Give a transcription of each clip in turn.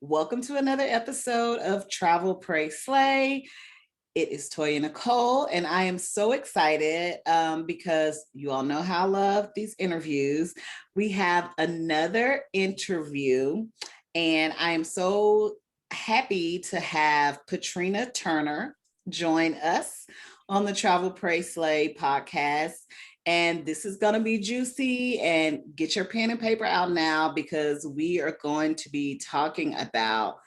Welcome to another episode of Travel, Pray, Slay. It is Toya Nicole, and I am so excited because you all know how I love these interviews. We have another interview, and I am so happy to have Petrina Turner join us on the Travel, Pray, Slay podcast. And this is going to be juicy, and get your pen and paper out now because we are going to be talking about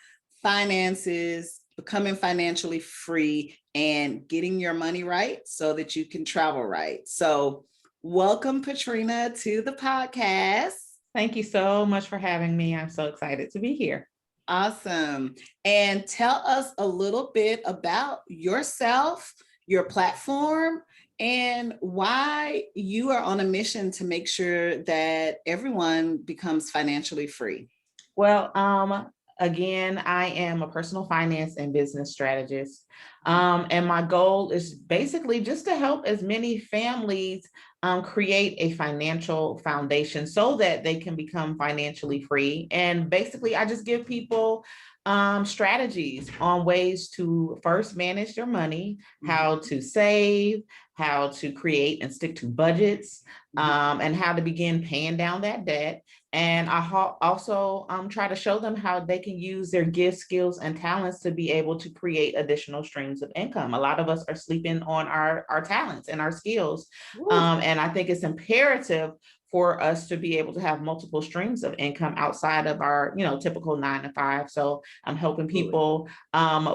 finances, becoming financially free, and getting your money right so that you can travel right. So welcome, Petrina, to the podcast. Thank you so much for having me. I'm so excited to be here. Awesome. And tell us a little bit about yourself, your platform, and why you are on a mission to make sure that everyone becomes financially free. Well, again, I am a personal finance and business strategist. And my goal is basically just to help as many families create a financial foundation so that they can become financially free. And basically, I just give people strategies on ways to first manage their money, how to save, how to create and stick to budgets, and how to begin paying down that debt. And I also try to show them how they can use their gifts, skills, and talents to be able to create additional streams of income. A lot of us are sleeping on our talents and our skills. And I think it's imperative for us to be able to have multiple streams of income outside of our, typical 9 to 5. So I'm helping people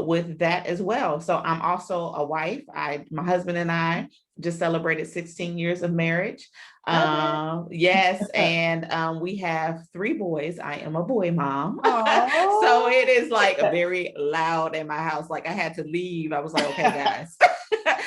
with that as well. So I'm also a wife. My husband and I just celebrated 16 years of marriage. Yes, and we have 3 boys. I am a boy mom. So it is like very loud in my house. Like I had to leave. I was like, okay, guys.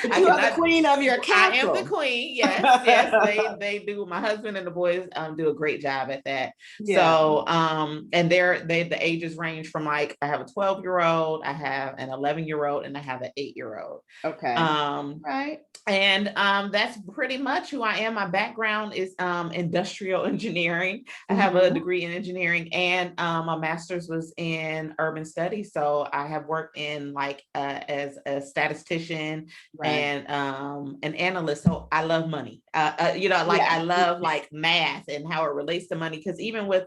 You are the queen of your castle. I am the queen. Yes, they do. My husband and the boys do a great job at that. Yeah. So, and the ages range from like I have a 12-year-old, I have an 11-year-old, and I have an 8-year-old. Okay. Right. And that's pretty much who I am. My background is industrial engineering. I have a degree in engineering, and my master's was in urban studies. So I have worked in as a statistician, right, and an analyst. So I love money. I love math and how it relates to money. Because even with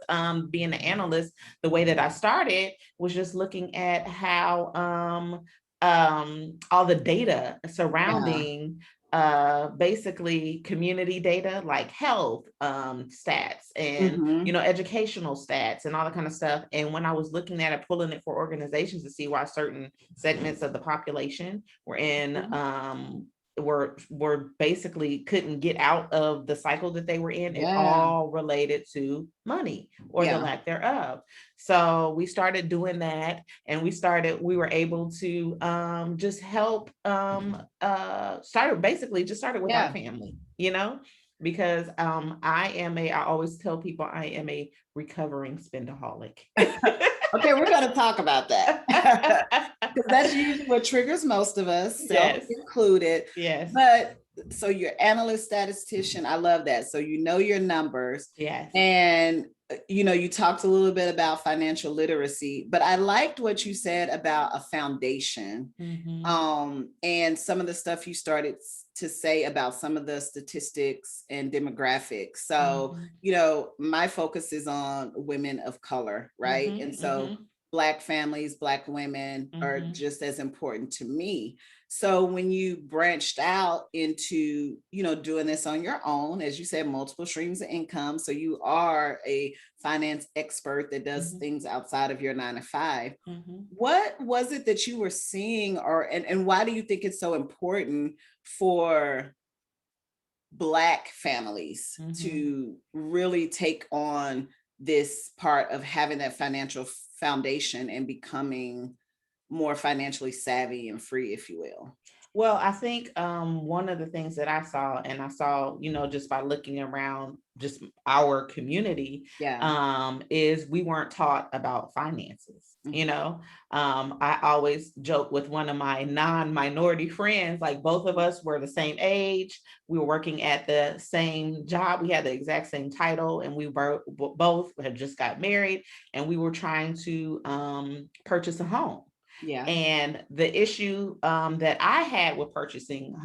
being an analyst, the way that I started was just looking at how all the data surrounding basically community data like health stats and educational stats and all that kind of stuff. And when I was looking at it, pulling it for organizations to see why certain segments of the population were in were basically couldn't get out of the cycle that they were in, it all related to money or the lack thereof. So we started doing that, and we were able to just help started with our family, because I always tell people I am a recovering spendaholic. Okay, we're going to talk about that. Because that's usually what triggers most of us, self included. Yes. But so you're analyst, statistician. I love that. So you know your numbers. Yes. And you talked a little bit about financial literacy, but I liked what you said about a foundation. And some of the stuff you started to say about some of the statistics and demographics. So, my focus is on women of color, right? And so Black families, Black women are just as important to me. So when you branched out into, doing this on your own, as you said, multiple streams of income. So you are a finance expert that does things outside of your 9 to 5. What was it that you were seeing, and why do you think it's so important for Black families to really take on this part of having that financial foundation and becoming more financially savvy and free, if you will? Well, I think one of the things that I saw, just by looking around just our community, Yeah. is we weren't taught about finances. Mhm. I always joke with one of my non-minority friends, like both of us were the same age. We were working at the same job. We had the exact same title, and we were both had just got married, and we were trying to purchase a home. Yeah. And the issue that I had with purchasing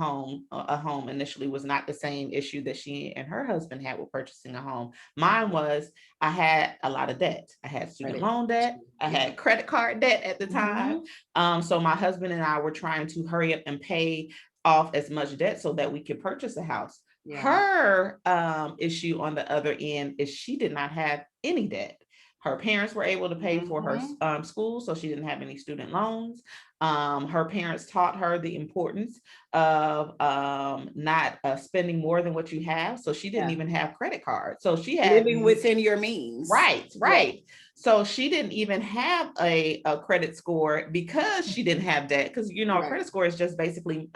a home initially was not the same issue that she and her husband had with purchasing a home. Mine was I had a lot of debt. I had student Credit. loan debt. I Yeah. had credit card debt at the time. Mhm. So my husband and I were trying to hurry up and pay off as much debt so that we could purchase a house. Yeah. Her issue on the other end is she did not have any debt. Her parents were able to pay for her Mhm. school, so she didn't have any student loans. Her parents taught her the importance of not spending more than what you have. So she didn't Yeah. even have credit cards. So she had Living within your means. right, Yeah. right. So she didn't even have a credit score because she didn't have debt. Because a Right. credit score is just basically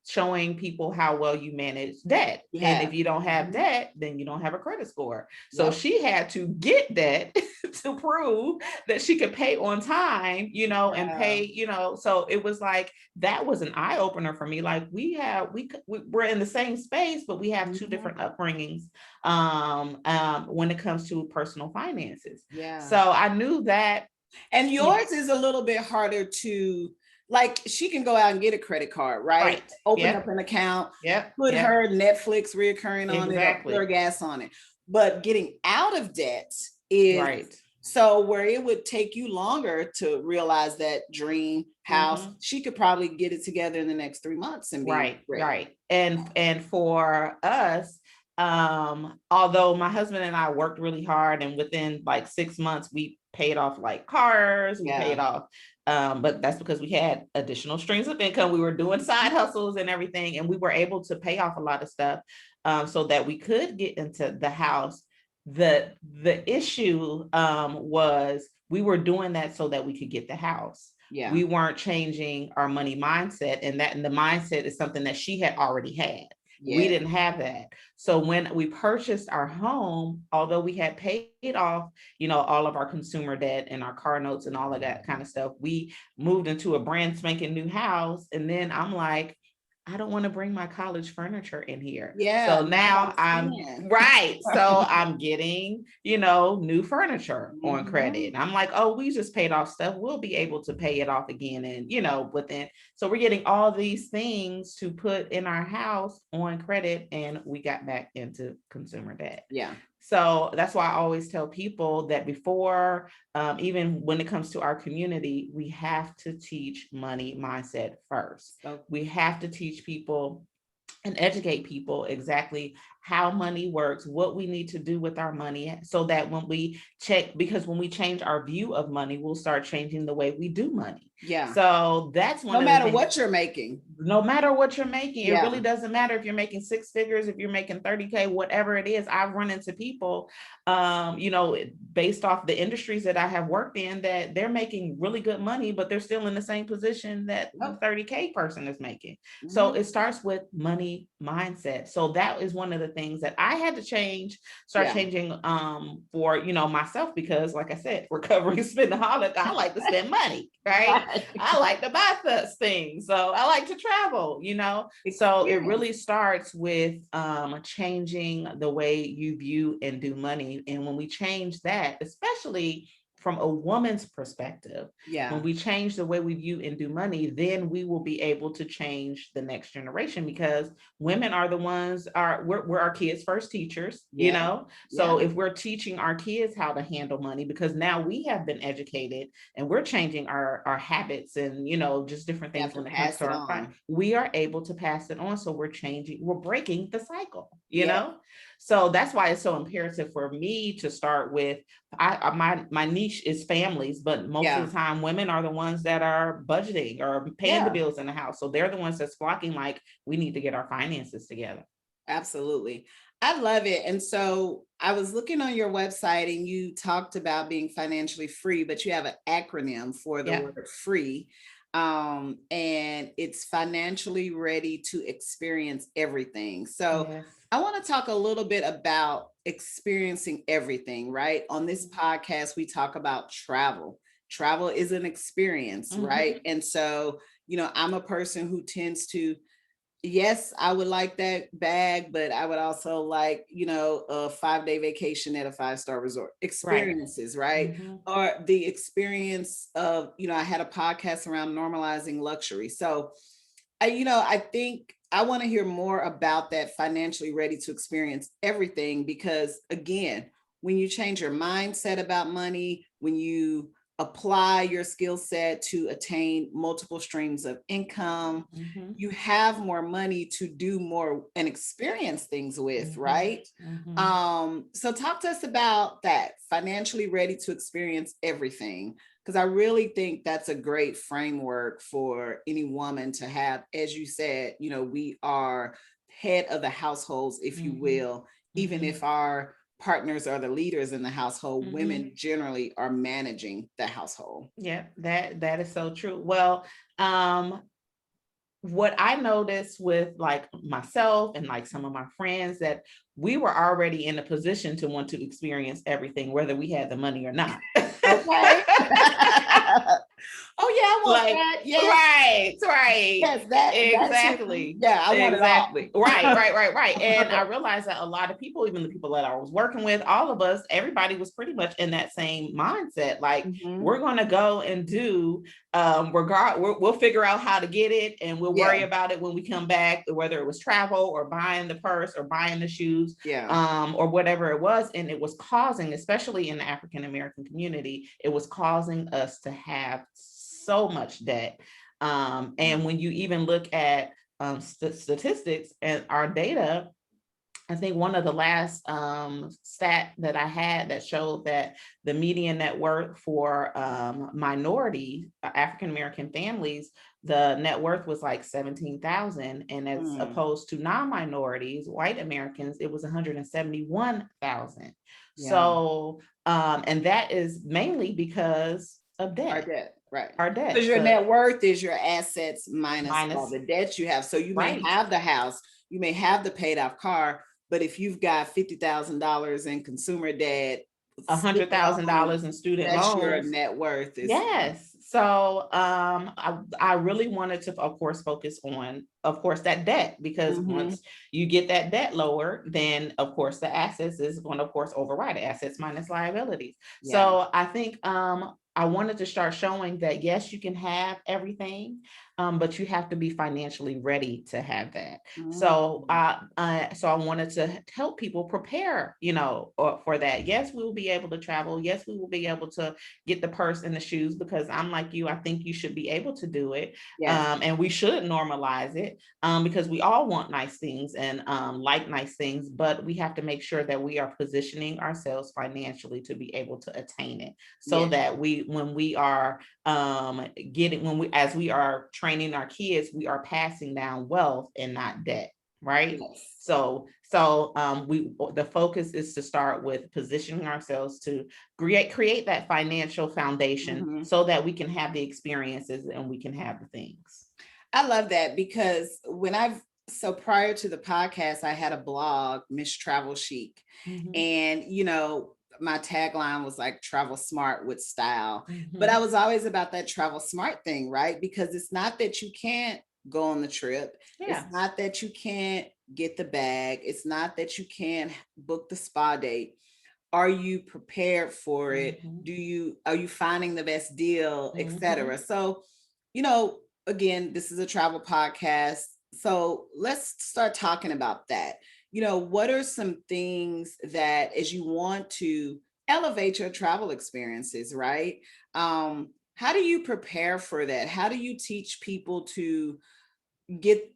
showing people how well you manage debt. And Yeah. if you don't have Mhm. debt, then you don't have a credit score. So Yep. she had to get debt to prove that she could pay on time, and Yeah. pay, So it was like that was an eye opener for me. Like we're in the same space, but we have two Mhm. different upbringings when it comes to personal finances. Yeah. So I knew that. And yours is a little bit harder to, like, she can go out and get a credit card, right? Right. Open up Yep. an account, Yep. put Yep. her Netflix reoccurring on it or put her Exactly. gas on it. But getting out of debt is Right. so where it would take you longer to realize that dream house, Mhm. she could probably get it together in the next 3 months and be Right, ready. right. And for us, although my husband and I worked really hard, and within like 6 months we paid off like cars, we paid Yeah. off, but that's because we had additional streams of income. We were doing side hustles and everything, and we were able to pay off a lot of stuff, so that we could get into the house. The issue was we were doing that so that we could get the house. Yeah. We weren't changing our money mindset, and the mindset is something that she had already had. We Yeah. didn't have that. So when we purchased our home, although we had paid off, all of our consumer debt and our car notes and all of that kind of stuff, we moved into a brand spanking new house. And then I'm like, I don't want to bring my college furniture in here. Yeah. So Now I now I'm understand. right. So I'm getting, new furniture on credit. Mhm. And I'm like, oh, we just paid off stuff. We'll be able to pay it off again. And, within, so we're getting all these things to put in our house on credit. And we got back into consumer debt. Yeah. So that's why I always tell people that before, even when it comes to our community, we have to teach money mindset first. So We have to teach people and educate people exactly how money works, what we need to do with our money, so that because when we change our view of money, we'll start changing the way we do money. yeah. So that's one No of the matter things. what you're making. No matter what you're making, it Yeah. really doesn't matter if you're making six figures, if you're making 30K, whatever it is. I've run into people, based off the industries that I have worked in, that they're making really good money, but they're still in the same position that the 30K person is making. So Mhm. it starts with money mindset. So that is one of the things that I had to start Yeah. changing for, myself, because like I said, recovering spendaholic, I like to spend money, right? Right. I like to buy things. So I like to travel, So it Experience. really starts with changing the way you view and do money. And when we change that, especially from a woman's perspective, Yeah. when we change the way we view and do money, then we will be able to change the next generation, because women are the ones we're our kids' first teachers, Yeah. So Yeah. if we're teaching our kids how to handle money, because now we have been educated and we're changing our habits and, just different You have things to when it comes pass to it our on. we are able to pass it on. So we're breaking the cycle, Yeah. So that's why it's so imperative for me to start with, my niche is families, but most of the time women are the ones that are budgeting or paying the Yeah. bills in the house. So they're the ones that's flocking, like, we need to get our finances together. Absolutely. I love it. And so I was looking on your website and you talked about being financially free, but you have an acronym for the Yeah. word free. and it's financially ready to experience everything. So Yes. I want to talk a little bit about experiencing everything, right? On this podcast, we talk about travel. Travel is an experience, right? And so, I'm a person who tends to, yes, I would like that bag, but I would also like, a 5-day vacation at a 5-star resort. Right. Experiences, right? Mhm. Or the experience of, I had a podcast around normalizing luxury. So I think I want to hear more about that financially ready to experience everything, because again, when you change your mindset about money, when you apply your skill set to attain multiple streams of income, Mhm. you have more money to do more and experience things with, Mhm. right? Mhm. So talk to us about that, financially ready to experience everything, because I really think that's a great framework for any woman to have. As you said, we are head of the households, if you Mhm. will, even Mhm. if our partners are the leaders in the household, Mhm. women generally are managing the household. Yeah, that is so true. Well, um, what I noticed with like myself and like some of my friends, that we were already in a position to want to experience everything, whether we had the money or not. Okay. Oh yeah, I want Like, that. Yes, right. yes, that's it. Exactly. Yeah, I want it all. Exactly. Right. And I realized that a lot of people, even the people that I was working with, all of us, everybody was pretty much in that same mindset. Like, Mhm. we're going to go and do, we'll figure out how to get it, and we'll worry Yeah, about it when we come back, whether it was travel or buying the purse or buying the shoes, yeah, or whatever it was. And it was causing, especially in the African American community, it was causing us to have so much debt. And when you even look at statistics and our data, I think one of the last stat that I had that showed that the median net worth for minority African American families, the net worth was like 17,000, and as mm, opposed to non-minorities, white Americans, it was 171,000. yeah. So, and that is mainly because of Our debt. debt, right? Our debt, Because your the net worth is your assets minus all minus, the debts you have. So you may right. have the house, you may have the paid off car, but if you've got $50,000 in consumer debt, $100,000 student loans, in student that's your loans. net worth. Is Yes. So I really wanted to, of course, focus on, of course, that debt, because Mhm. once you get that debt lower, then of course the assets is going to, of course, override it, assets minus liabilities. Yeah. So I think I wanted to start showing that yes, you can have everything, but you have to be financially ready to have that. So Mm. so I wanted to help people prepare, for that. Yes, we will be able to travel. Yes, we will be able to get the purse and the shoes, because I'm like you, I think you should be able to do it. Yes. And we should normalize it, because we all want nice things and like nice things, but we have to make sure that we are positioning ourselves financially to be able to attain it, so Yes. that when we are as we are training our kids, we are passing down wealth and not debt, right? Yes. So we the focus is to start with positioning ourselves to create that financial foundation, Mhm. so that we can have the experiences and we can have the things. I love that, because so prior to the podcast, I had a blog, Miss Travel Chic. Mhm. And, my tagline was like travel smart with style. But I Mhm. was always about that travel smart thing, right? Because it's not that you can't go on the trip. It's Yeah. not that you can't get the bag. It's not that you can't book the spa date. Are you prepared for it? Mhm. Are you finding the best deal, Mhm. etc.? So, you know, again, this is a travel podcast. So let's start talking about that. What are some things that, as you want to elevate your travel experiences, right? How do you prepare for that? How do you teach people to get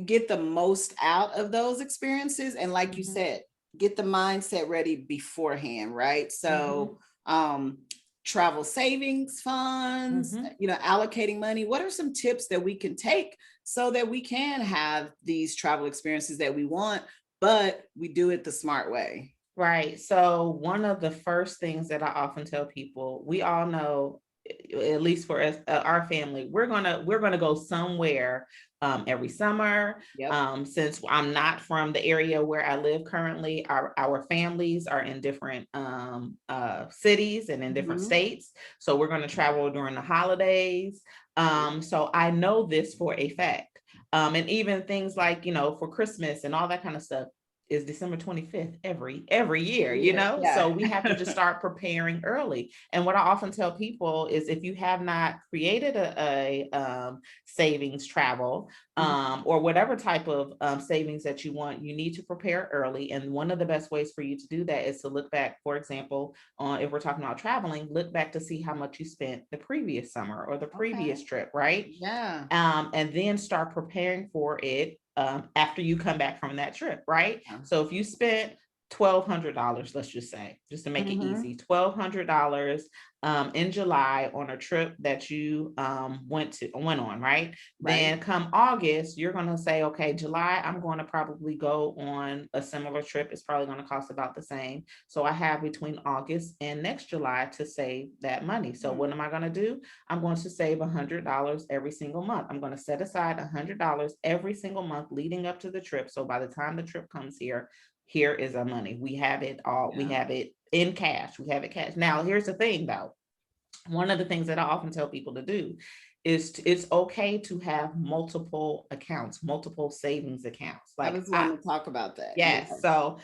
get the most out of those experiences? And like you Mhm. said, get the mindset ready beforehand, right? So Mhm. travel savings funds, Mhm. allocating money. What are some tips that we can take so that we can have these travel experiences that we want, but we do it the smart way? Right. So one of the first things that I often tell people, we all know, at least for us, our family, we're gonna go somewhere every summer. Yep. Since I'm not from the area where I live currently, our families are in different cities and in different states. So we're going to travel during the holidays. So I know this for a fact. And even things like, for Christmas and all that kind of stuff is December 25th every year, Yeah. so we have to just start preparing early. And what I often tell people is, if you have not created a savings travel, or whatever type of savings that you want, you need to prepare early. And one of the best ways for you to do that is to look back, for example, if we're talking about traveling, look back to see how much you spent the previous summer or the previous trip, right? Yeah. And then start preparing for it after you come back from that trip, right? So if you spent $1,200, let's just say, just to make it easy, $1,200 in July on a trip that you went on, right? Then come August, you're going to say, okay, July, I'm going to probably go on a similar trip. It's probably going to cost about the same. So I have between August and next July to save that money. So what am I going to do? I'm going to save $100 every single month. I'm going to set aside $100 every single month leading up to the trip. So by the time the trip comes here is our money. We have it all. We have it in cash. We have it cash. Now, here's the thing though. One of the things that I often tell people to do is it's okay to have multiple accounts, multiple savings accounts. I was wanting to talk about that. Yes. So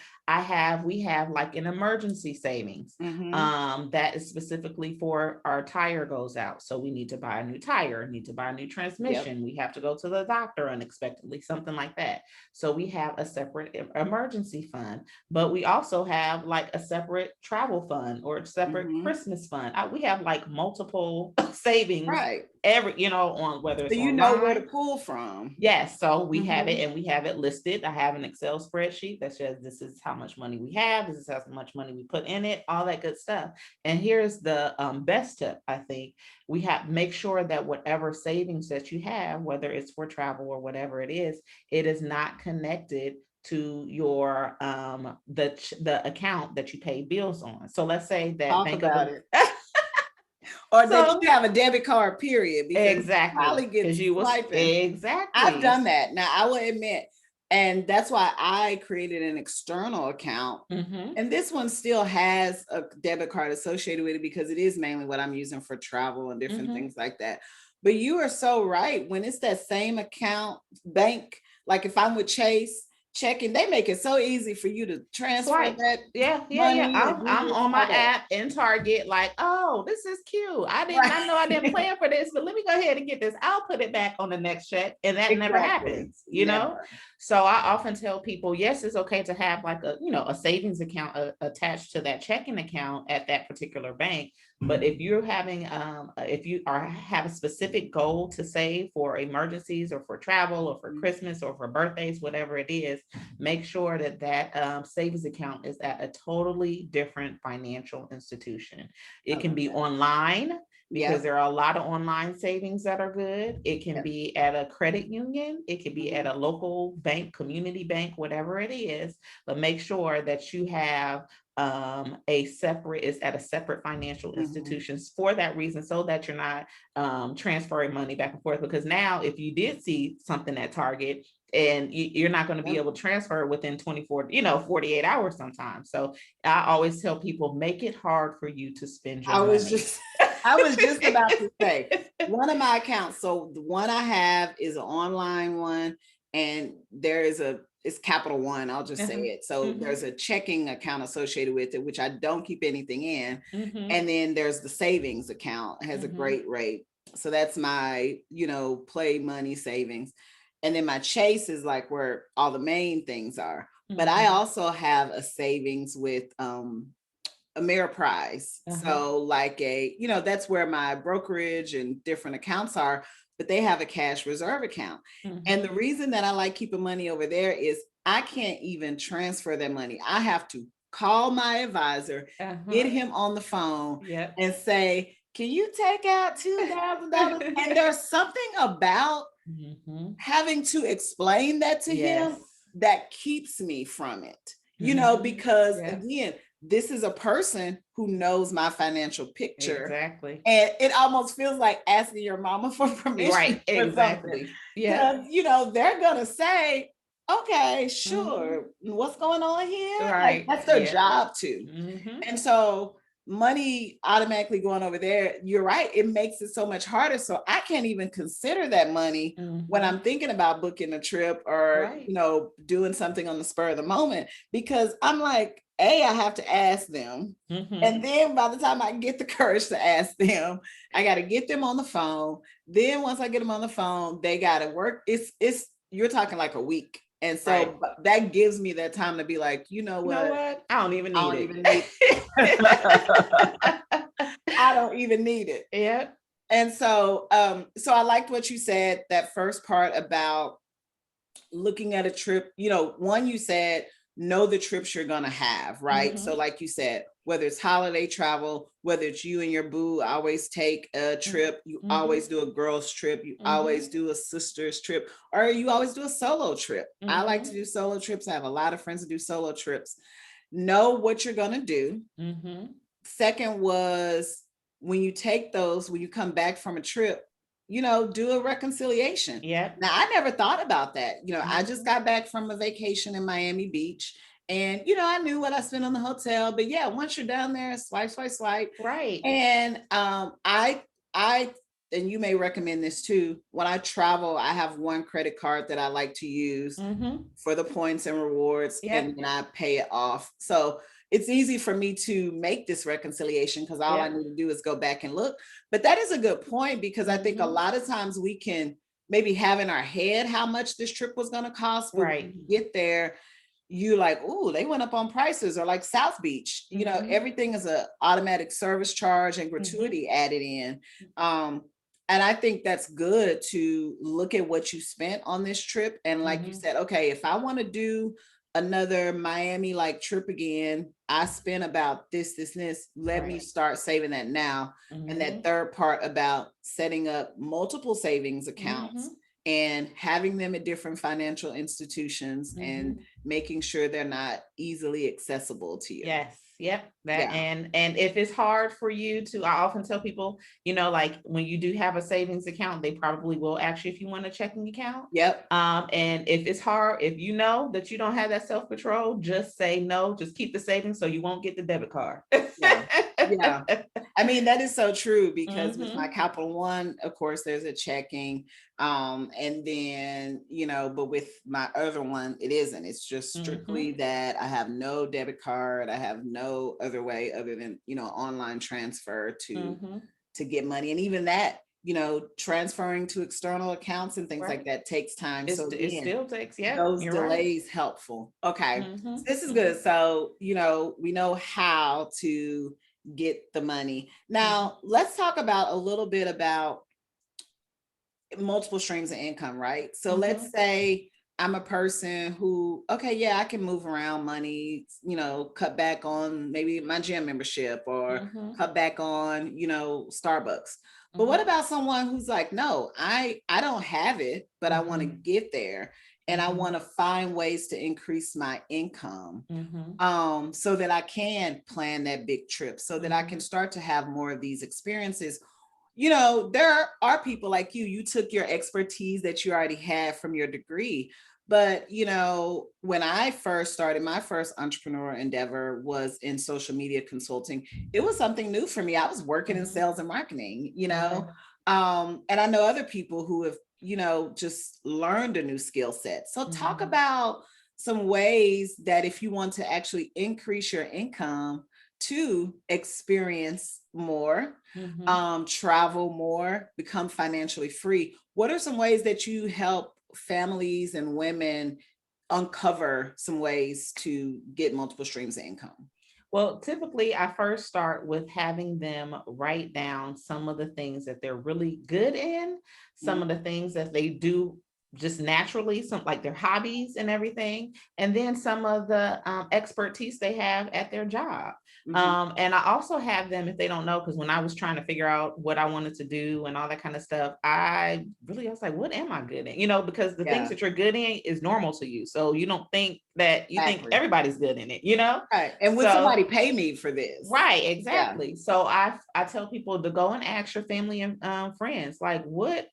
we have like an emergency savings that is specifically for our tire goes out. So we need to buy a new tire, need to buy a new transmission. We have to go to the doctor unexpectedly, something like that. So we have a separate emergency fund, but we also have like a separate travel fund or a separate Christmas fund. We have like multiple savings on whether it's online, where to pull from. Yes. So we have it, and we have it listed. I have an Excel spreadsheet that says this is how much money we have. This is how much money we put in it, all that good stuff. And here's the best tip. I think we have make sure that whatever savings that you have, whether it's for travel or whatever it is not connected to your the account that you pay bills on. So let's say that or that you have a debit card, period. Exactly. Because you will exactly. I've done that. Now I will admit, and that's why I created an external account. And this one still has a debit card associated with it because it is mainly what I'm using for travel and different things like that. But you are so right. When it's that same account, bank, like if I'm with Chase, checking, they make it so easy for you to transfer that. I'm on my app in Target, like, oh, this is cute. I know I didn't plan for this, but let me go ahead and get this. I'll put it back on the next check. And that never happens, know? So I often tell people, yes, it's okay to have like a savings account attached to that checking account at that particular bank. But if you're having, if you have a specific goal to save for emergencies or for travel or for Christmas or for birthdays, whatever it is, make sure that savings account is at a totally different financial institution. It can be online because there are a lot of online savings that are good. It can be at a credit union. It can be at a local bank, community bank, whatever it is. But make sure that you have is at a separate financial institutions for that reason, so that you're not transferring money back and forth. Because now if you did see something at Target and you're not going to be able to transfer within 48 hours sometimes. So I always tell people, make it hard for you to spend your money. I was just about to say, one of my accounts, so the one I have is an online one, and it's Capital One, I'll just say it. So there's a checking account associated with it, which I don't keep anything in. And then there's the savings account, it has a great rate. So that's my, play money savings. And then my Chase is like where all the main things are. But I also have a savings with Ameriprise. So like that's where my brokerage and different accounts are, but they have a cash reserve account. And the reason that I like keeping money over there is I can't even transfer that money. I have to call my advisor, get him on the phone and say, can you take out $2,000? And there's something about having to explain that to him that keeps me from it, because again, this is a person who knows my financial picture. Exactly. And it almost feels like asking your mama for permission Right. for something. Exactly. Yeah. Because, you know, they're going to say, okay, sure. What's going on here? Like, Right. that's their Yeah. job too. And so money automatically going over there, you're right, it makes it so much harder. So I can't even consider that money when I'm thinking about booking a trip or Right. you know, doing something on the spur of the moment, because I'm like, I have to ask them. And then by the time I get the courage to ask them, I got to get them on the phone. Then once I get them on the phone, they got to work. It's you're talking like a week. And so that gives me that time to be like, you know what? I don't even need it. I don't even need it. Yeah. And so so I liked what you said, that first part about looking at a trip. You know, one, you said know the trips you're gonna have, right? So like you said, whether it's holiday travel, whether it's you and your boo always take a trip, you always do a girls trip, you always do a sisters trip, or you always do a solo trip. I like to do solo trips. I have a lot of friends that do solo trips. Know what you're gonna do. Second was, when you take those, when you come back from a trip, you know, do a reconciliation. Yeah. Now, I never thought about that. You know, I just got back from a vacation in Miami Beach, and, you know, I knew what I spent on the hotel, but yeah, once you're down there, swipe, swipe, swipe. Right. And and you may recommend this too. When I travel, I have one credit card that I like to use for the points and rewards, and then I pay it off. So it's easy for me to make this reconciliation because all I need to do is go back and look. But that is a good point, because I think a lot of times we can maybe have in our head how much this trip was going to cost, but when you get there, you like, oh, they went up on prices. Or like South Beach, you know, everything is a automatic service charge and gratuity added in. And I think that's good to look at what you spent on this trip. And like you said, okay, if I want to do another Miami like trip again, I spent about this, let me start saving that now. And that third part about setting up multiple savings accounts and having them at different financial institutions and making sure they're not easily accessible to you. Yes. Yep. And if it's hard for you to, I often tell people, you know, like when you do have a savings account, they probably will ask you if you want a checking account. Yep. And if it's hard, if you know that you don't have that self-control, just say no, just keep the savings so you won't get the debit card. Yeah. I mean, that is so true, because with my Capital One, of course, there's a checking. And then, you know, but with my other one, it isn't. It's just strictly that I have no debit card. I have no other way other than, you know, online transfer to get money. And even that, you know, transferring to external accounts and things like that takes time. So it still takes, those delays helpful. Okay. So this is good. So, you know, we know how to get the money. Now, let's talk about a little bit about multiple streams of income, right? So let's say I'm a person who, okay, yeah, I can move around money, you know, cut back on maybe my gym membership, or cut back on, you know, Starbucks. But what about someone who's like, no, I don't have it, but I want to get there, and I want to find ways to increase my income, so that I can plan that big trip, so that I can start to have more of these experiences. You know, there are people like you took your expertise that you already had from your degree. But, you know, when I first started, my first entrepreneurial endeavor was in social media consulting. It was something new for me. I was working in sales and marketing, you know, and I know other people who have, you know, just learned a new skill set. So talk about some ways that if you want to actually increase your income, to experience more, travel more, become financially free. What are some ways that you help families and women uncover some ways to get multiple streams of income? Well, typically I first start with having them write down some of the things that they're really good in, some of the things that they do just naturally, some like their hobbies and everything, and then some of the expertise they have at their job. And I also have them, if they don't know, because when I was trying to figure out what I wanted to do and all that kind of stuff, I was like, what am I good at? Because the things that you're good in is normal to you. So you don't think that you think everybody's good in it, Right. And would somebody pay me for this? Right, exactly. Yeah. So I tell people to go and ask your family and friends, like, what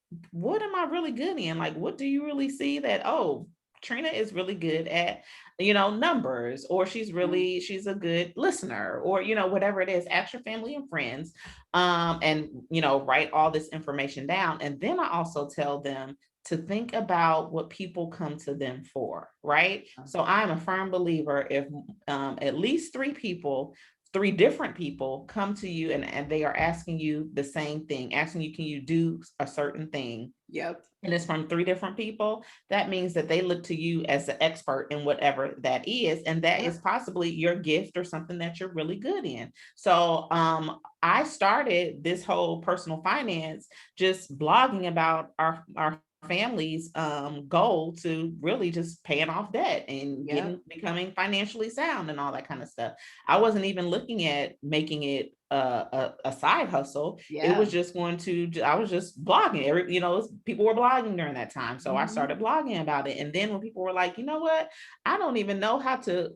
am I really good in? Like, what do you really see that, oh, Trina is really good at, numbers, or she's a good listener, or, whatever it is. Ask your family and friends, and, write all this information down. And then I also tell them to think about what people come to them for, right? So I'm a firm believer, if at least three different people come to you and they are asking you the same thing, asking you, can you do a certain thing? Yep. And it's from three different people, that means that they look to you as the expert in whatever that is. And that is possibly your gift or something that you're really good in. So I started this whole personal finance just blogging about our family's goal to really just paying off debt and becoming financially sound and all that kind of stuff. I wasn't even looking at making it a side hustle. It was just I was just blogging. People were blogging during that time. So I started blogging about it. And then when people were like, you know what, I don't even know how to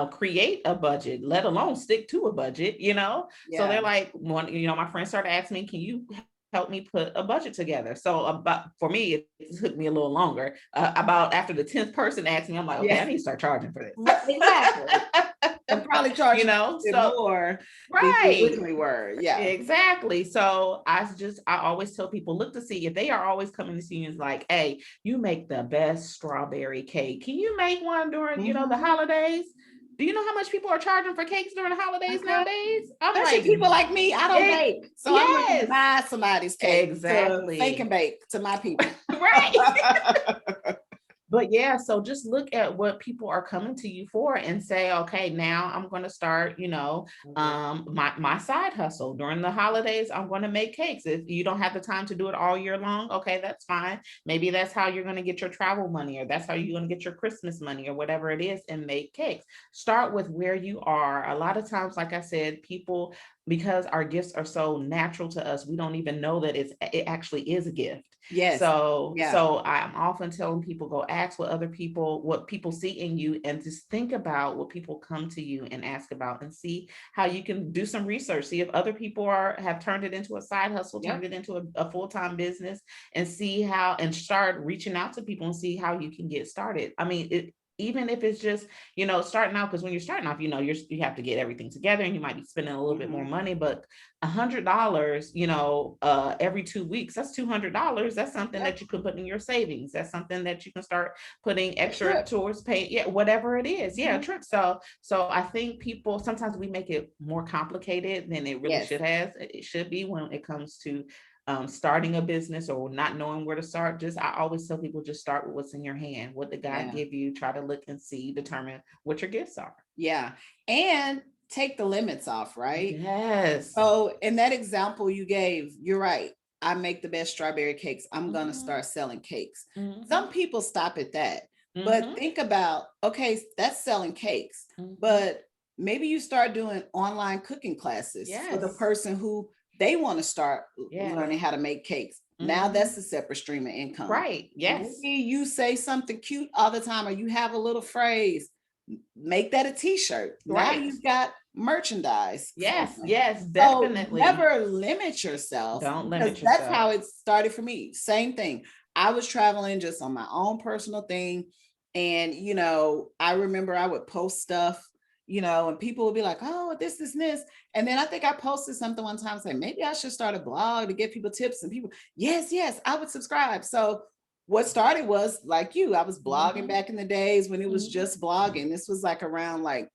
create a budget, let alone stick to a budget, So they're like, my friends started asking me, can you help me put a budget together? So for me, it took me a little longer. About after the 10th person asked me, I'm like, okay, I need to start charging for this. Exactly. And probably charge more than you originally were. Yeah, exactly. So I always tell people, look to see if they are always coming to see you and like, hey, you make the best strawberry cake. Can you make one during the holidays? Do you know how much people are charging for cakes during the holidays nowadays? Especially people like me, I don't bake. So I'm looking to buy somebody's cake. Exactly. To bake and bake to my people. Right. But yeah, so just look at what people are coming to you for and say, okay, now I'm going to start, my side hustle during the holidays. I'm going to make cakes. If you don't have the time to do it all year long, okay, that's fine. Maybe that's how you're going to get your travel money, or that's how you're going to get your Christmas money, or whatever it is, and make cakes. Start with where you are. A lot of times, like I said, people, because our gifts are so natural to us, we don't even know that it actually is a gift. Yes. So I'm often telling people, go ask what people see in you, and just think about what people come to you and ask about, and see how you can do some research, see if other people have turned it into a side hustle, turned it into a full-time business, and see how, and start reaching out to people and see how you can get started. I mean, even if it's just, starting out, because when you're starting off, you have to get everything together, and you might be spending a little bit more money, but $100, every 2 weeks, that's $200. That's something that you could put in your savings. That's something that you can start putting extra towards pay. Yeah, whatever it is. Yeah, a trip. So I think people, sometimes we make it more complicated than it really should be when it comes to starting a business or not knowing where to start. I always tell people, just start with what's in your hand. What did God give you? Try to look and see, determine what your gifts are. Yeah. And take the limits off, right? Yes. So in that example you gave, you're right. I make the best strawberry cakes. I'm going to start selling cakes. Some people stop at that, but think about, okay, that's selling cakes, but maybe you start doing online cooking classes for the person who they want to start learning how to make cakes. Now that's a separate stream of income. Right. Yes. Maybe you say something cute all the time, or you have a little phrase, make that a t-shirt. Right. Now you've got merchandise. Yes, definitely. So never limit yourself. Don't limit yourself. That's how it started for me. Same thing. I was traveling just on my own personal thing. And, I remember I would post stuff, and people would be like, oh, this. And then I think I posted something one time saying, maybe I should start a blog to give people tips, and people, yes, I would subscribe. So what started was like I was blogging back in the days when it was just blogging. This was like around like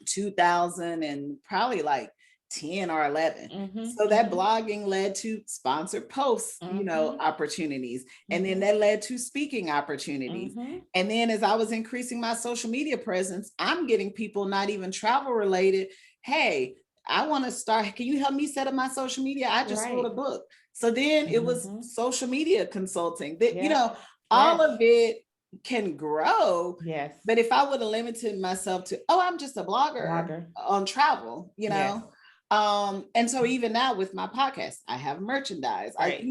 2000 and probably like 10 or 11. So that blogging led to sponsored posts, opportunities. And then that led to speaking opportunities. And then as I was increasing my social media presence, I'm getting people not even travel related. Hey, I want to start. Can you help me set up my social media? I just wrote a book. So then it was social media consulting that, all of it can grow. Yes. But if I would have limited myself to, oh, I'm just a blogger on travel, Yes. And so even now with my podcast, I have merchandise. Right.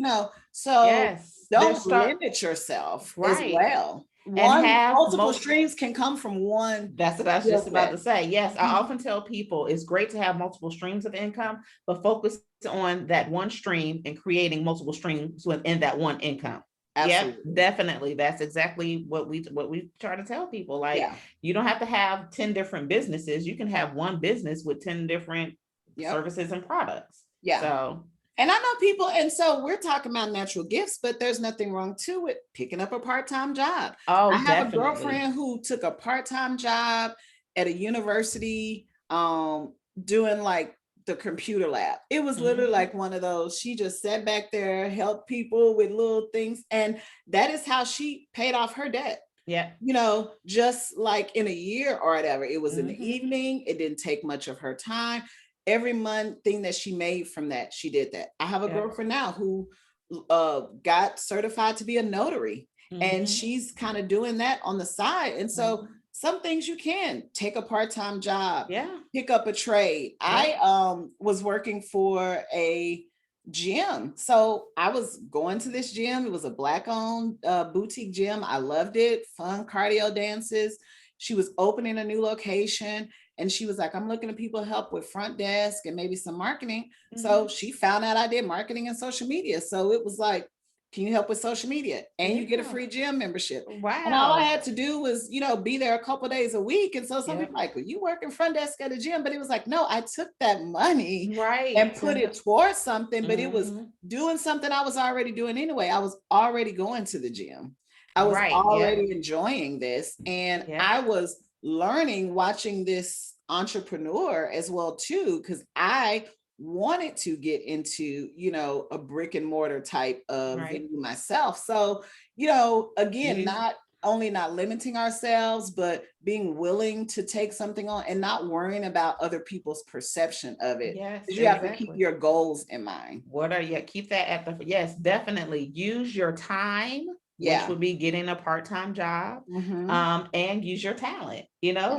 So yes. don't limit yourself as Right. well. And Multiple streams can come from one. That's what I was just about to say. Yes, I Mhm. often tell people it's great to have multiple streams of income, but focus on that one stream and creating multiple streams within that one income. Absolutely. Yep, definitely. That's exactly what we try to tell people. Like, you don't have to have 10 different businesses. You can have one business with 10 different services and products. Yeah. So, and I know people, and so we're talking about natural gifts, but there's nothing wrong too with picking up a part-time job. Oh, I have a girlfriend who took a part-time job at a university, doing like the computer lab. It was literally like one of those, she just sat back there, helped people with little things. And that is how she paid off her debt. Yeah. Just like in a year or whatever. It was in the evening. It didn't take much of her time. Every month thing that she made from that, she did that. I have a girlfriend now who got certified to be a notary, and she's kind of doing that on the side. And so some things you can take a part-time job, pick up a trade. I was working for a gym. So I was going to this gym. It was a Black-owned boutique gym. I loved it. Fun cardio dances. She was opening a new location. And she was like, I'm looking at people to help with front desk and maybe some marketing. So she found out I did marketing and social media. So it was like, can you help with social media? And you get a free gym membership. Wow. And all I had to do was, be there a couple days a week. And so some people like, well, you working front desk at a gym, but it was like, no, I took that money and put it towards something, but it was doing something I was already doing anyway. I was already going to the gym. I was already enjoying this. And I was learning, watching this entrepreneur as well too, because I wanted to get into, a brick and mortar type of venue myself. So, again, not only not limiting ourselves, but being willing to take something on and not worrying about other people's perception of it. Yes, you have to keep your goals in mind. Keep that at the, yes, definitely use your time, which would be getting a part-time job, and use your talent,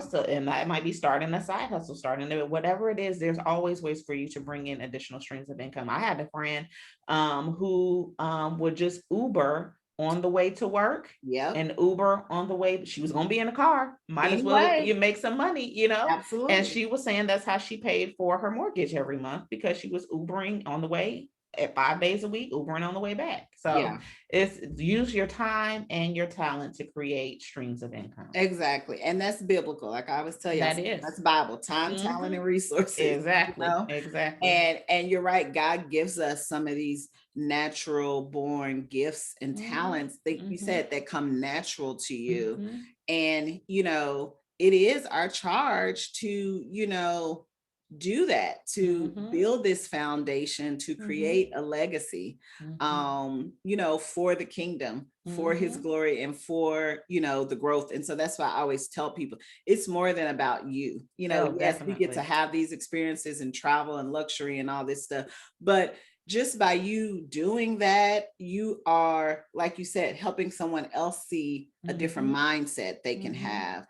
so, and that might be starting a side hustle, starting whatever it is. There's always ways for you to bring in additional streams of income. I had a friend who would just Uber on the way to work, and Uber on the way. She was going to be in a car. Might as well you make some money, Absolutely. And she was saying that's how she paid for her mortgage every month, because she was Ubering on the way at 5 days a week, Ubering on the way back. So it's use your time and your talent to create streams of income. Exactly. And that's biblical. Like I always tell you, that's Bible, time, talent, and resources. Exactly. Exactly. And you're right. God gives us some of these natural born gifts and talents that you said that come natural to you. And, it is our charge to, do that, to build this foundation, to create a legacy, for the kingdom, for his glory, and for, the growth. And so that's why I always tell people it's more than about you. Yes, we get to have these experiences and travel and luxury and all this stuff, but just by you doing that, you are, like you said, helping someone else see a different mindset they can have,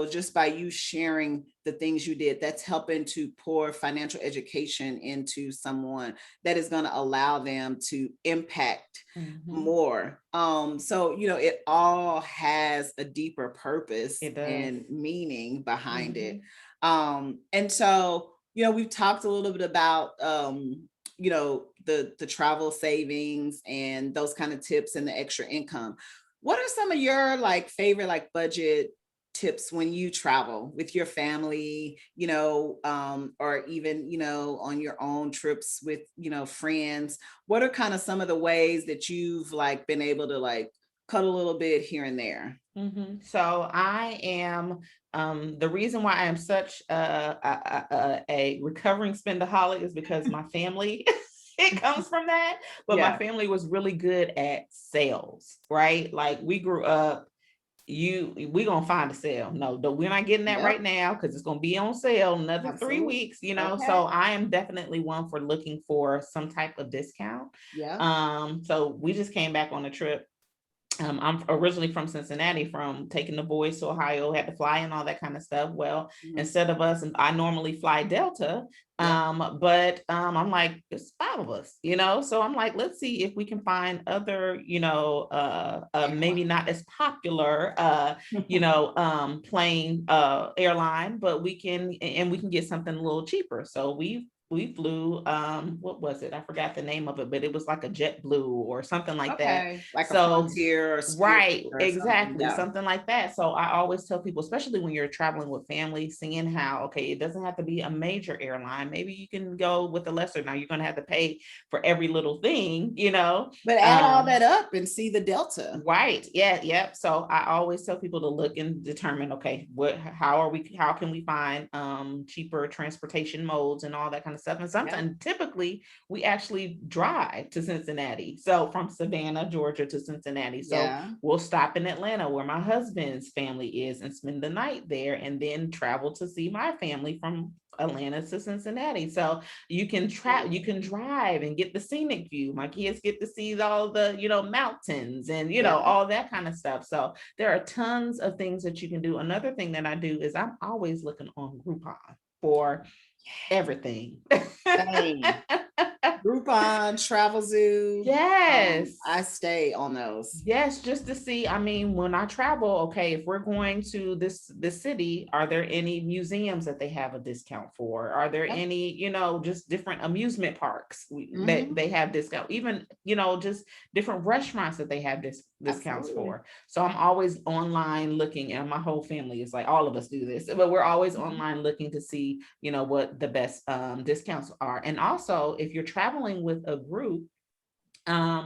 just by you sharing the things you did, that's helping to pour financial education into someone that is going to allow them to impact more. So, it all has a deeper purpose and meaning behind it. And so, we've talked a little bit about, the travel savings and those kind of tips and the extra income. What are some of your favorite budget tips when you travel with your family, or even, on your own trips with, friends? What are kind of some of the ways that you've been able to cut a little bit here and there? So I am, the reason why I am such a recovering spendaholic is because my family, it comes from that, but my family was really good at sales, right? Like we grew up, we gonna find a sale. No, we're not getting that right now because it's gonna be on sale another 3 weeks, So I am definitely one for looking for some type of discount. So we just came back on a trip I'm originally from Cincinnati, from taking the boys to Ohio, had to fly and all that kind of stuff. Well, instead of us, I normally fly Delta, but I'm like, it's 5 of us, so I'm like, let's see if we can find other, maybe not as popular, plane, airline, but we can get something a little cheaper. So we flew, what was it? I forgot the name of it, but it was like a JetBlue or something like that. Like a So Frontier or Spirit right, or exactly, something like that. So I always tell people, especially when you're traveling with family, seeing how, okay, it doesn't have to be a major airline. Maybe you can go with a lesser. Now you're going to have to pay for every little thing, But add all that up and see the delta. Right. Yeah. Yep. So I always tell people to look and determine, okay, how can we find cheaper transportation modes and all that kind of stuff. And sometimes typically we actually drive to Cincinnati. So from Savannah, Georgia to Cincinnati. So we'll stop in Atlanta where my husband's family is and spend the night there, and then travel to see my family from Atlanta to Cincinnati. So you can drive and get the scenic view. My kids get to see all the, mountains and, all that kind of stuff. So there are tons of things that you can do. Another thing that I do is I'm always looking on Groupon for everything. Groupon, Travel Zoo. Yes. I stay on those. Yes, just to see. I mean, when I travel, okay, if we're going to this city, are there any museums that they have a discount for? Are there any, just different amusement parks that they have discount? Even, just different restaurants that they have discounts for. So I'm always online looking, and my whole family is like, all of us do this, but we're always online looking to see, what the best discounts are. And also, if you're traveling with a group,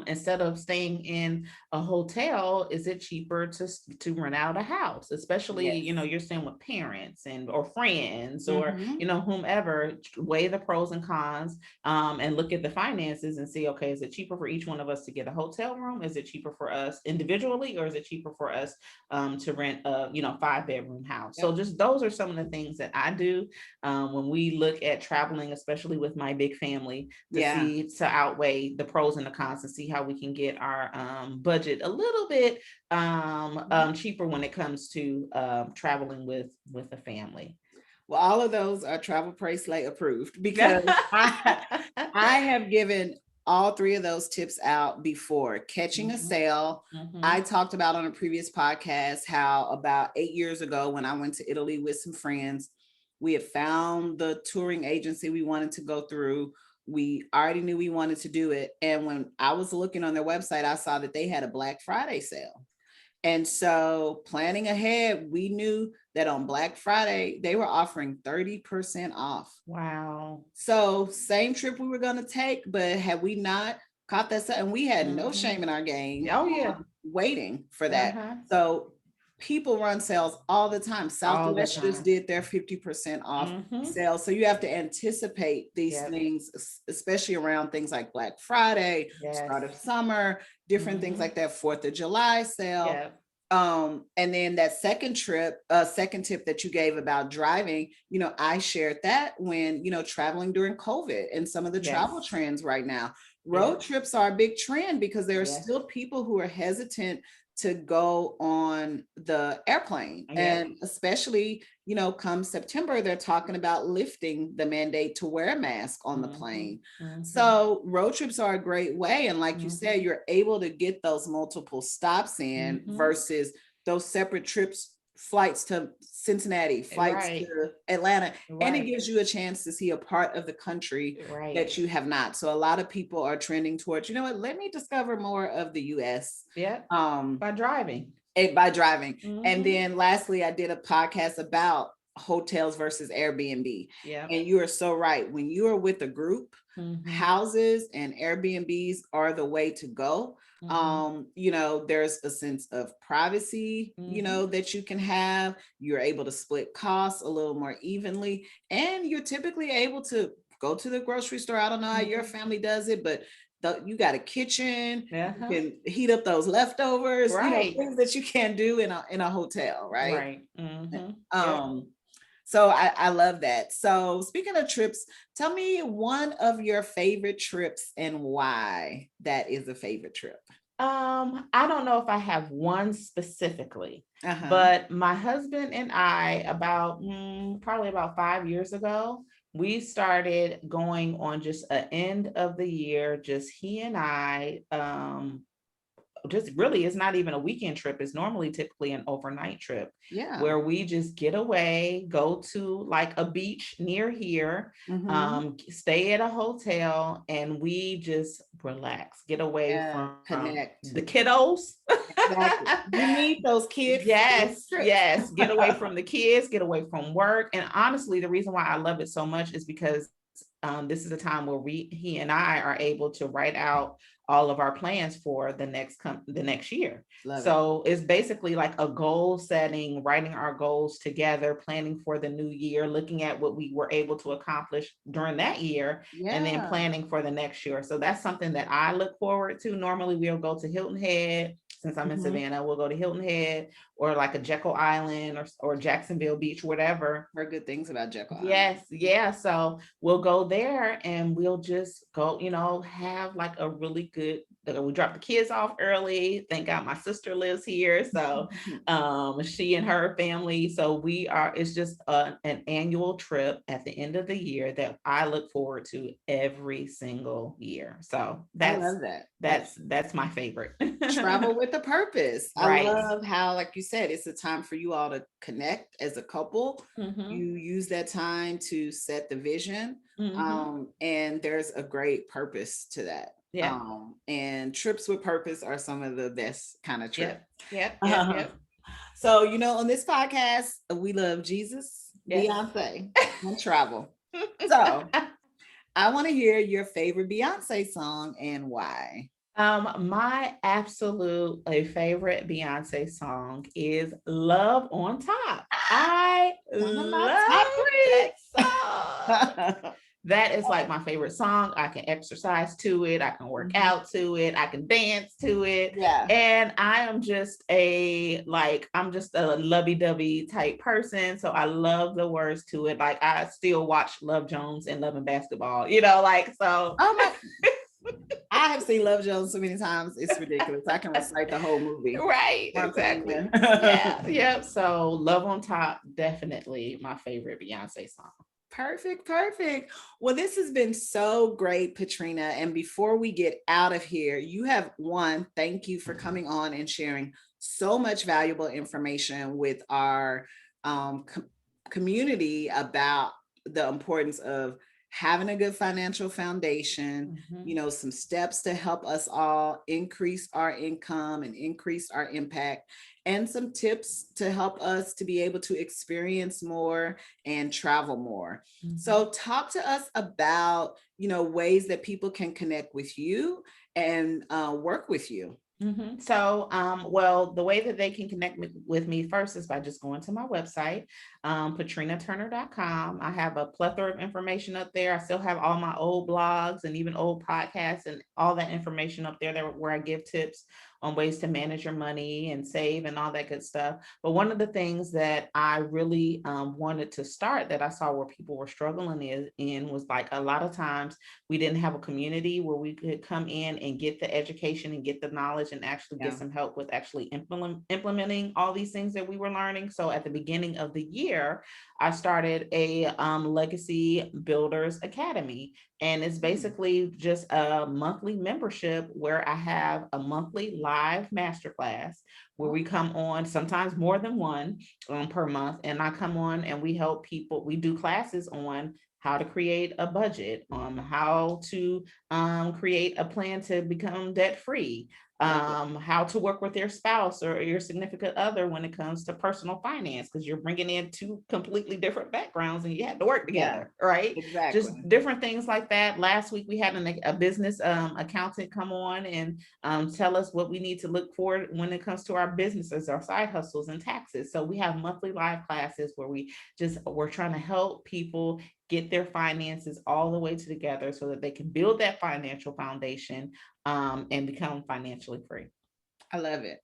instead of staying in a hotel, is it cheaper to rent out a house, especially, you're staying with parents or friends or, whomever. Weigh the pros and cons, and look at the finances and see, okay, is it cheaper for each one of us to get a hotel room? Is it cheaper for us individually, or is it cheaper for us to rent a 5-bedroom house? So just those are some of the things that I do when we look at traveling, especially with my big family, to outweigh the pros and the cons, and see how we can get our budget a little bit cheaper when it comes to traveling with a family. Well, all of those are Travel Pricelay approved, because I have given all 3 of those tips out before. Catching a sale. I talked about on a previous podcast how about 8 years ago, when I went to Italy with some friends, we had found the touring agency we wanted to go through. We already knew we wanted to do it. And when I was looking on their website, I saw that they had a Black Friday sale. And so planning ahead, we knew that on Black Friday, they were offering 30% off. Wow. So same trip we were going to take, but had we not caught that, and we had no shame in our game. Oh yeah. Waiting for that. So people run sales all the time. Southwest just did their 50% off sale. So you have to anticipate these things, especially around things like Black Friday, start of summer, different things like that, 4th of July sale. And then that second tip that you gave about driving, I shared that when, traveling during COVID and some of the travel trends right now. Road trips are a big trend because there are still people who are hesitant to go on the airplane. And especially, come September, they're talking about lifting the mandate to wear a mask on the plane. So road trips are a great way. And like you said, you're able to get those multiple stops in versus those separate trips, flights to Cincinnati, flights to Atlanta. And it gives you a chance to see a part of the country that you have not. So a lot of people are trending towards, let me discover more of the US. By driving. And then lastly, I did a podcast about hotels versus Airbnb. And you are so right. When you are with a group, houses and Airbnbs are the way to go. There's a sense of privacy, that you can have. You're able to split costs a little more evenly, and you're typically able to go to the grocery store. I don't know how your family does it, but you got a kitchen, you can heat up those leftovers, things that you can't do in a hotel, right? So I love that. So speaking of trips, tell me one of your favorite trips and why that is a favorite trip. I don't know if I have one specifically, Uh-huh. but my husband and I, about probably about 5 years ago, we started going on just an end of the year, just he and I, just really, it's not even a weekend trip. It's normally typically an overnight trip Yeah. where we just get away, go to like a beach near here, Mm-hmm. stay at a hotel, and we just relax, get away Yeah. from Connect. the kiddos. Exactly. You need those kid-free Yes, trips. yes. Get away from the kids, get away from work. And honestly, the reason why I love it so much is because this is a time where he and I are able to write out all of our plans for the next year. Love it. So it's basically like a goal setting, writing our goals together, planning for the new year, looking at what we were able to accomplish during that year, and then Yeah. planning for the next year. So that's something that I look forward to. Normally we'll go to Hilton Head. Since I'm in Mm-hmm. Savannah, we'll go to Hilton Head or like a Jekyll Island or Jacksonville Beach, whatever. Heard good things about Jekyll Island. Yes, yeah. So we'll go there and we'll just go, have like a really good, we drop the kids off early. Thank God my sister lives here. So she and her family. So it's just an annual trip at the end of the year that I look forward to every single year. So I love that. that's my favorite. Travel with a purpose. I Right. love how, like you said, it's a time for you all to connect as a couple. Mm-hmm. You use that time to set the vision. Mm-hmm. And there's a great purpose to that. Yeah. And trips with purpose are some of the best kind of trips. Yep. So, on this podcast, we love Jesus, Yes. Beyonce, and travel. So I want to hear your favorite Beyonce song and why. My absolute favorite Beyonce song is Love on Top. I One of love my top that 3. song. That is like my favorite song. I can exercise to it. I can work out to it. I can dance to it. Yeah. And I'm just a lovey-dovey type person. So I love the words to it. Like I still watch Love Jones and Love and Basketball, so. Oh my. I have seen Love Jones so many times. It's ridiculous. I can recite the whole movie. Right. Exactly. Yeah. Yep. So Love on Top, definitely my favorite Beyonce song. Perfect. Well, this has been so great, Petrina. And before we get out of here, thank you for coming on and sharing so much valuable information with our community about the importance of having a good financial foundation, some steps to help us all increase our income and increase our impact, and some tips to help us to be able to experience more and travel more. So talk to us about, ways that people can connect with you and work with you. So, well, the way that they can connect with me first is by just going to my website, petrinaturner.com. I have a plethora of information up there. I still have all my old blogs and even old podcasts and all that information up there where I give tips on ways to manage your money and save and all that good stuff. But one of the things that I really wanted to start that I saw where people were struggling in was like a lot of times we didn't have a community where we could come in and get the education and get the knowledge and actually get some help with actually implementing all these things that we were learning. So at the beginning of the year, I started a Legacy Builders Academy. And it's basically just a monthly membership where I have a monthly live masterclass where we come on, sometimes more than one per month. And I come on and we help people, we do classes on how to create a budget, how to create a plan to become debt free, how to work with your spouse or your significant other when it comes to personal finance, because you're bringing in two completely different backgrounds and you have to work together, right? Exactly. Just different things like that. Last week we had a business accountant come on and tell us what we need to look for when it comes to our businesses, our side hustles and taxes. So we have monthly live classes where we're trying to help people get their finances all the way together so that they can build that financial foundation and become financially free. I love it.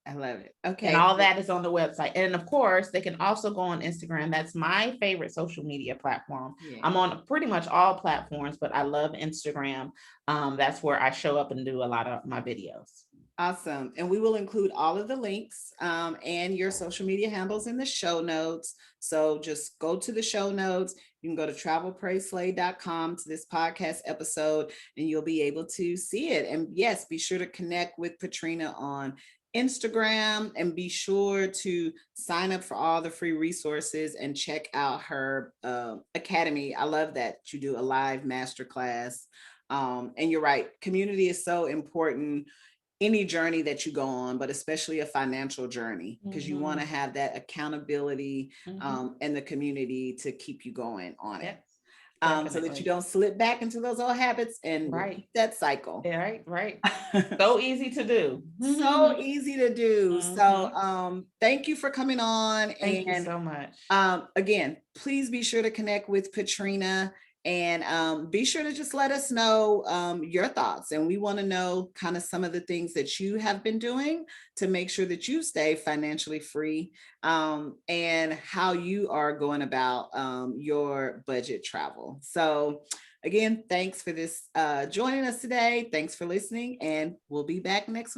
Okay. And all that is on the website. And of course, they can also go on Instagram. That's my favorite social media platform. Yeah. I'm on pretty much all platforms, but I love Instagram. That's where I show up and do a lot of my videos. Awesome. And we will include all of the links and your social media handles in the show notes. So just go to the show notes. You can go to travelprayslay.com to this podcast episode and you'll be able to see it. And yes, be sure to connect with Petrina on Instagram and be sure to sign up for all the free resources and check out her academy. I love that you do a live masterclass. And you're right, community is so important any journey that you go on, but especially a financial journey, because you want to have that accountability and the community to keep you going on it. So that you don't slip back into those old habits and repeat that cycle. Right. So easy to do. So easy to do. So thank you for coming on. Thank you so much. Again, please be sure to connect with Petrina and be sure to just let us know your thoughts. And we want to know kind of some of the things that you have been doing to make sure that you stay financially free and how you are going about your budget travel. So again, thanks for this joining us today. Thanks for listening, and we'll be back next week.